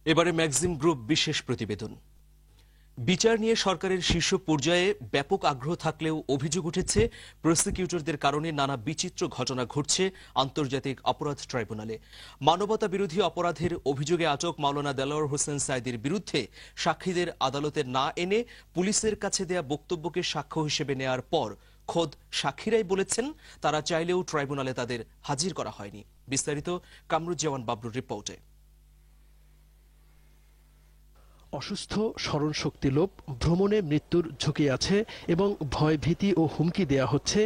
এবারে Maxim group বিশেষ প্রতিবেদন। বিচার নিয়ে সরকারের শীর্ষ পর্যায়ে ব্যাপক আগ্রহ থাকলেও অভিযোগ উঠেছে প্রসিকিউটরদের কারণে নানা বিচিত্র ঘটনা ঘটছে আন্তর্জাতিক অপরাধ ট্রাইব্যুনালে। মানবতা বিরোধী অপরাধের অভিযোগে আটক মাওলানা দেলোয়ার হোসেন সাঈদীর বিরুদ্ধে সাক্ষীদের আদালতে না এনে পুলিশের কাছে দেয়া বক্তব্যকে সাক্ষ্য হিসেবে নেয়ার পর খোদ সাক্ষীরাই বলেছেন তারা চাইলেও ট্রাইব্যুনালে তাদের হাজির করা হয়নি। বিস্তারিত কামরুজ্জামান বাবলুর রিপোর্টে। অসুস্থ, স্মরণশক্তি লোপ, ভ্রমণে মৃত্যুর ঝুঁকি আছে এবং ভয় ভীতি ও হুমকি দেয়া হচ্ছে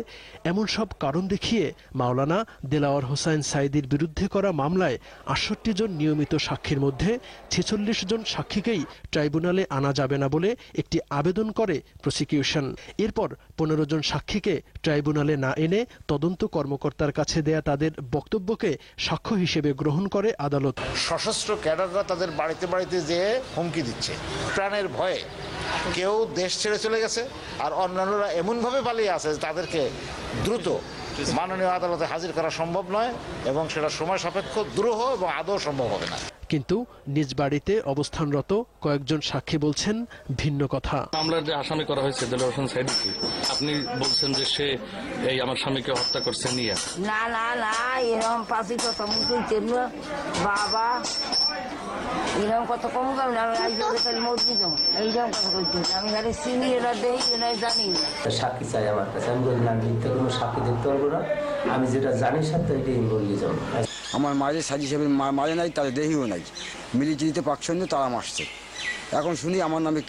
এমন সব কারণ দেখিয়ে মাওলানা দেলোয়ার হোসেন সাঈদীর বিরুদ্ধে করা মামলায় ৬৮ জন নিয়মিত সাক্ষীর মধ্যে ৪৬ জন সাক্ষীকেই ট্রাইব্যুনালে আনা যাবে না বলে একটি আবেদন করে প্রসিকিউশন। এরপর ১৫ জন সাক্ষীকে ট্রাইব্যুনালে না এনে তদন্ত কর্মকর্তার কাছে দেয়া তাদের বক্তব্যকে সাক্ষ্য হিসেবে গ্রহণ করে আদালত। সশস্ত্র ক্যাডাররা তাদের বাড়িতে বাড়িতে যেয়ে হুমকি দিচ্ছে, প্রাণের ভয়ে কেউ দেশ ছেড়ে চলে গেছে, আর অন্যান্যরা এমনভাবে পালিয়ে আছে তাদেরকে দ্রুত মাননীয় আদালতে হাজির করা সম্ভব নয় এবং সেটা সময় সাপেক্ষ, দুরূহ এবং আদৌ সম্ভব হবে না। কিন্তু নিজ বাড়িতে অবস্থানরত কয়েকজন সাক্ষী বলছেন ভিন্ন কথা। মামলার যে আসামি করা হয়েছে দেলোয়ার হোসেন সাঈদীকে, আপনি বলছেন যে সে এই আমার স্বামীকে হত্যা করছে নিয়ে। না না না, এরকম পাশি কথা বলতে বাবা, এরকম কত কম কাম না, আমি মসজিদ এইরকম কথা বলছি, আমি খালি চিনি এরা দেই এরা জানি। সাক্ষী চাই আমার কাছে, আমি বলি না মিথ্যা কোনো সাক্ষী দেখতে পারবো না, আমি যেটা জানি সত্য এটাই বলিয়ে যাবো। আমার মায়ের সাজি হিসেবে মারে নাই, তাদের দেহিও নাই, মিলিটারিতে পাকশন্য তারা মারছে। এখন শুনি আমার নামে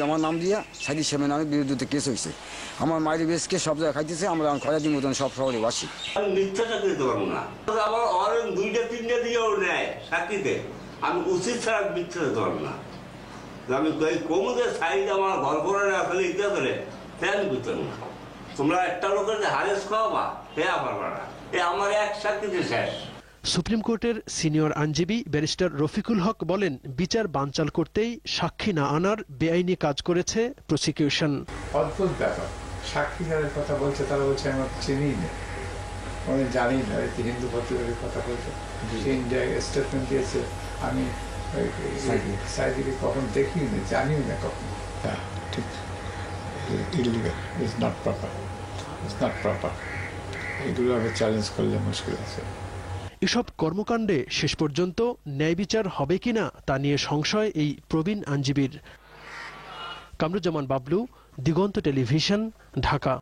আমার নাম দিয়া সাজি সাহেবের নামে বিরুদ্ধে কেস হয়েছে। আমার মায়ের বেশকে সব জায়গায় খাইতেছে, আমরা খরাদির মতন সব শহরে বাসি। আমি মিথ্যা চাকরি দিতে পারবো না, আবার অনেক 2টা 3টা দিয়েও নেয় চাকরিতে, আমি উচিত ছাড়া মিথ্যা দিতে পারবো না। আমি কমুদের সাইড আমার ঘর করে আসলে ইচ্ছা করে সে আমি বুঝতাম না। তোমরা একটা লোকের যে হারেস খাওয়াবা সে পারবা না, এ আমার এক চাকরিতে শেষ। সুপ্রিম কোর্টের সিনিয়র আইনজীবী ব্যারিস্টার রফিকুল হক বলেন, বিচার বানচাল করতেই সাক্ষী না আনার বেআইনি কাজ করেছে প্রসিকিউশন। অদ্ভুত ব্যাপার, সাক্ষী যাদের কথা বলছে তারা বলছে আমার চিনি না, আমি জানি না, হিন্দু পত্রিকার কথা বলছে, ইন্ডিয়া স্টেটমেন্ট দিয়েছে, আমি সাঈদীকে কখন দেখিও না, জানিও না কখন। ঠিক, illegal, it's not proper, it's not proper. এগুলো আমি চ্যালেঞ্জ করলে মুশকিল আছে। এসব কর্মকাণ্ডে শেষ পর্যন্ত ন্যায় বিচার হবে কিনা তা নিয়ে সংশয় এই প্রবীণ আইনজীবীর। কামরুজ্জামান বাবলু, দিগন্ত টেলিভিশন, ঢাকা।